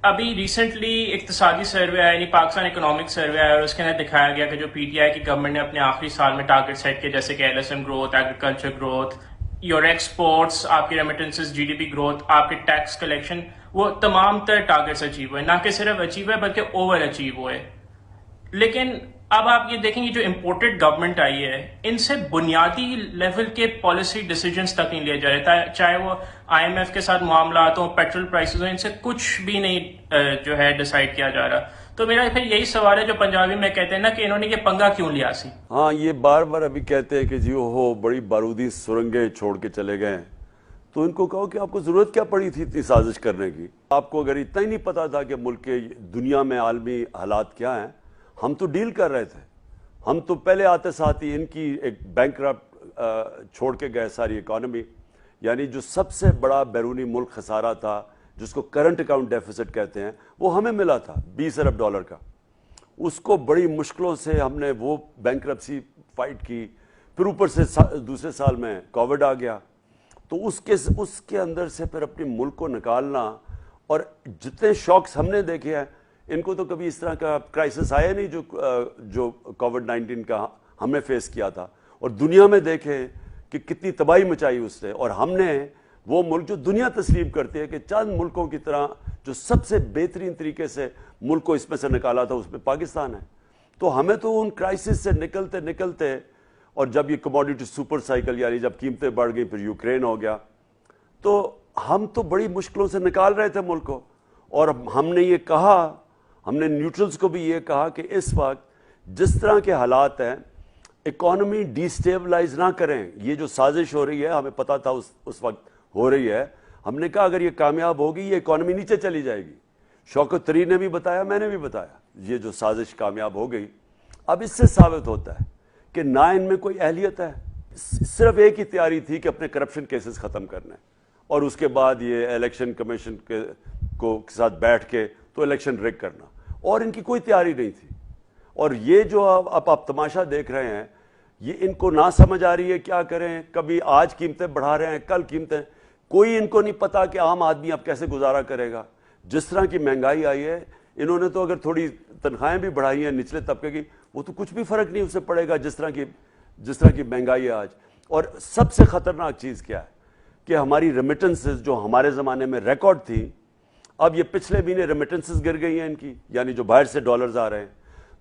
ابھی ریسنٹلی اقتصادی سروے آیا، یعنی پاکستان اکنامک سروے آیا، اور اس کے اندر دکھایا گیا کہ جو پی ٹی آئی کی گورنمنٹ نے اپنے آخری سال میں ٹارگیٹ سیٹ کیے، جیسے کہ L S M growth, agriculture growth, your exports, آپ کی remittances, G D P growth, آپ کے ٹیکس کلیکشن، وہ تمام تر ٹارگیٹس اچیو ہوئے، نہ کہ صرف اچیو ہوئے بلکہ اوور اچیو ہوئے. لیکن اب آپ یہ دیکھیں گے جو امپورٹڈ گورنمنٹ آئی ہے، ان سے بنیادی لیول کے پالیسی ڈیسیجنز تک نہیں لیے جا رہے، چاہے وہ آئی ایم ایف کے ساتھ معاملات ہوں، پیٹرول پرائسز ہوں، ان سے کچھ بھی نہیں جو ہے ڈیسائیڈ کیا جا رہا. تو میرا پھر یہی سوال ہے جو پنجابی میں کہتے ہیں نا کہ انہوں نے یہ پنگا کیوں لیا سی. ہاں، یہ بار بار ابھی کہتے ہیں کہ جی وہ بڑی بارودی سرنگیں چھوڑ کے چلے گئے. تو ان کو کہو کہ آپ کو ضرورت کیا پڑی تھی اتنی سازش کرنے کی؟ آپ کو اگر اتنا ہی نہیں پتا تھا کہ ملک کے دنیا میں عالمی حالات کیا ہیں، ہم تو ڈیل کر رہے تھے. ہم تو پہلے آتے ساتھ ہی ان کی ایک بینکرپٹ چھوڑ کے گئے ساری اکانومی. یعنی جو سب سے بڑا بیرونی ملک خسارہ تھا، جس کو کرنٹ اکاؤنٹ ڈیفیسٹ کہتے ہیں، وہ ہمیں ملا تھا $20 ارب کا. اس کو بڑی مشکلوں سے ہم نے وہ بینکرپسی فائٹ کی. پھر اوپر سے دوسرے سال میں کووڈ آ گیا. تو اس کے اندر سے پھر اپنے ملک کو نکالنا، اور جتنے شاکس ہم نے دیکھے ہیں، ان کو تو کبھی اس طرح کا کرائسس آیا نہیں جو کووڈ-19 کا ہم نے فیس کیا تھا. اور دنیا میں دیکھیں کہ کتنی تباہی مچائی اس سے. اور ہم نے وہ ملک جو دنیا تسلیم کرتی ہے کہ چند ملکوں کی طرح جو سب سے بہترین طریقے سے ملک کو اس میں سے نکالا تھا، اس میں پاکستان ہے. تو ہمیں تو ان کرائسس سے نکلتے اور جب یہ کموڈیٹی سپر سائیکل، یعنی جب قیمتیں بڑھ گئی، پھر یوکرین ہو گیا، تو ہم تو بڑی مشکلوں سے نکال رہے تھے ملک کو. اور ہم نے یہ کہا، ہم نے نیوٹرلز کو بھی یہ کہا کہ اس وقت جس طرح کے حالات ہیں، اکانومی ڈی سٹیبلائز نہ کریں. یہ جو سازش ہو رہی ہے، ہمیں پتا تھا اس وقت ہو رہی ہے. ہم نے کہا اگر یہ کامیاب ہوگی، یہ اکانومی نیچے چلی جائے گی. شوکت طری نے بھی بتایا، میں نے بھی بتایا، یہ جو سازش کامیاب ہو گئی. اب اس سے ثابت ہوتا ہے کہ نہ ان میں کوئی اہلیت ہے. صرف ایک ہی تیاری تھی کہ اپنے کرپشن کیسز ختم کرنے، اور اس کے بعد یہ الیکشن کمیشن کے ساتھ بیٹھ کے تو الیکشن ریگ کرنا. اور ان کی کوئی تیاری نہیں تھی. اور یہ جو اب آپ تماشا دیکھ رہے ہیں، یہ ان کو نہ سمجھ آ رہی ہے کیا کریں. کبھی آج قیمتیں بڑھا رہے ہیں، کل قیمتیں، کوئی ان کو نہیں پتا کہ عام آدمی اب کیسے گزارا کرے گا. جس طرح کی مہنگائی آئی ہے، انہوں نے تو اگر تھوڑی تنخواہیں بھی بڑھائی ہیں نچلے طبقے کی، وہ تو کچھ بھی فرق نہیں اسے پڑے گا جس طرح کی مہنگائی ہے آج. اور سب سے خطرناک چیز کیا ہے کہ ہماری ریمیٹنسز جو ہمارے زمانے میں ریکارڈ تھی، اب یہ پچھلے مہینے ریمیٹنسز گر گئی ہیں ان کی، یعنی جو باہر سے ڈالرز آ رہے ہیں.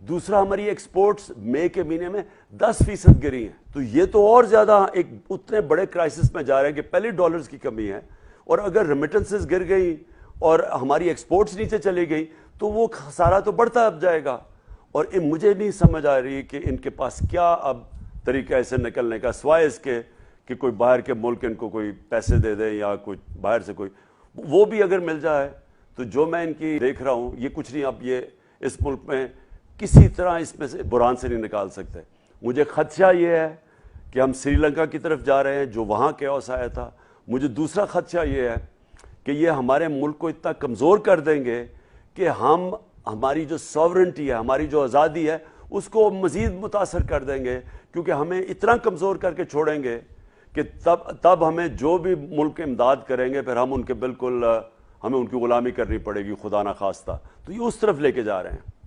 دوسرا، ہماری ایکسپورٹس مئی کے مہینے میں 10% گری ہیں. تو یہ تو اور زیادہ ایک اتنے بڑے کرائسس میں جا رہے ہیں کہ پہلے ڈالرز کی کمی ہے، اور اگر ریمیٹنسز گر گئی اور ہماری ایکسپورٹس نیچے چلی گئی تو وہ خسارہ تو بڑھتا اب جائے گا. اور مجھے نہیں سمجھ آ رہی کہ ان کے پاس کیا اب طریقہ ایسے نکلنے کا، سوائے اس کے کہ کوئی باہر کے ملک ان کو کوئی پیسے دے دے، یا کوئی باہر سے کوئی وہ بھی اگر مل جائے. تو جو میں ان کی دیکھ رہا ہوں، یہ کچھ نہیں. اب یہ اس ملک میں کسی طرح اس میں سے بحران سے نہیں نکال سکتے. مجھے خدشہ یہ ہے کہ ہم سری لنکا کی طرف جا رہے ہیں، جو وہاں کیوس آیا تھا. مجھے دوسرا خدشہ یہ ہے کہ یہ ہمارے ملک کو اتنا کمزور کر دیں گے کہ ہماری جو ساورنٹی ہے، ہماری جو آزادی ہے، اس کو مزید متاثر کر دیں گے. کیونکہ ہمیں اتنا کمزور کر کے چھوڑیں گے کہ تب ہمیں جو بھی ملک امداد کریں گے، پھر ہم ان کے بالکل ہمیں ان کی غلامی کرنی پڑے گی، خدا نخواستہ. تو یہ اس طرف لے کے جا رہے ہیں.